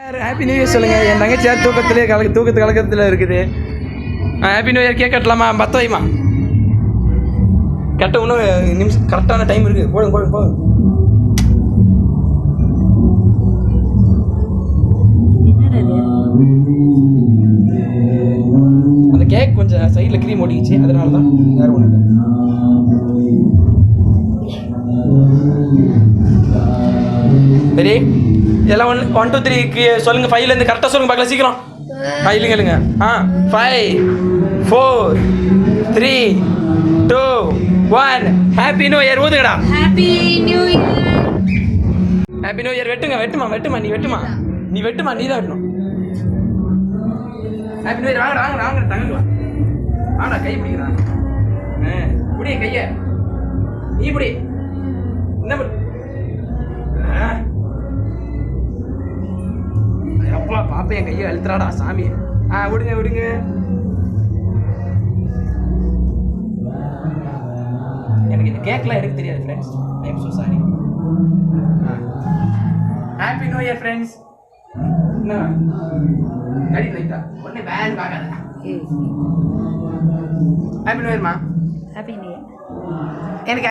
Happy new year சொல்லுங்க. என் தங்கச்சியார் தூக்கத்து கலக்கத்தில் இருக்குது. Happy new year. Cake கட்டலாமா? பத்த வைமா கட்ட. இன்னும் நிமிஷம் கரெக்டான டைம் இருக்குது. போடுங்க. அந்த கேக் கொஞ்சம் சைடில் க்ரீம் ஓட்டிக்கிச்சு, அதனால தான். வேறு ஒன்றும் இல்லை. சரி, எல்லாம் 1 2 3 சொல்லுங்க. 5லேருந்து கரெக்டாக சொல்லுங்க பார்க்கலாம். சீக்கிரம். இல்லைங்க. 5 4 3 2 1. Happy new year. ஊதுங்கடா. Happy new year. Happy new year. வெட்டுமா. நீ வெட்டுமா. நீ தான் வெட்டணும். Happy new year. வாங்க தங்கலாம். வாடா, கை பிடிக்கிறான். புடி கைய. நீ புடி. என்ன பண்ணு? அப்பா பாப்பா என் கையை அழுத்துறாடா சாமி. விடுங்க. எனக்கு இந்த கேக்லாம் எடுக்க தெரியாது friends. I am so sorry. Happy new year friends. என்ன கடி லைட்டா ஒண்ணே வேன் பார்க்காத. ஹாப்பி நியூ இயர்மா. Happy new year. எனக்கு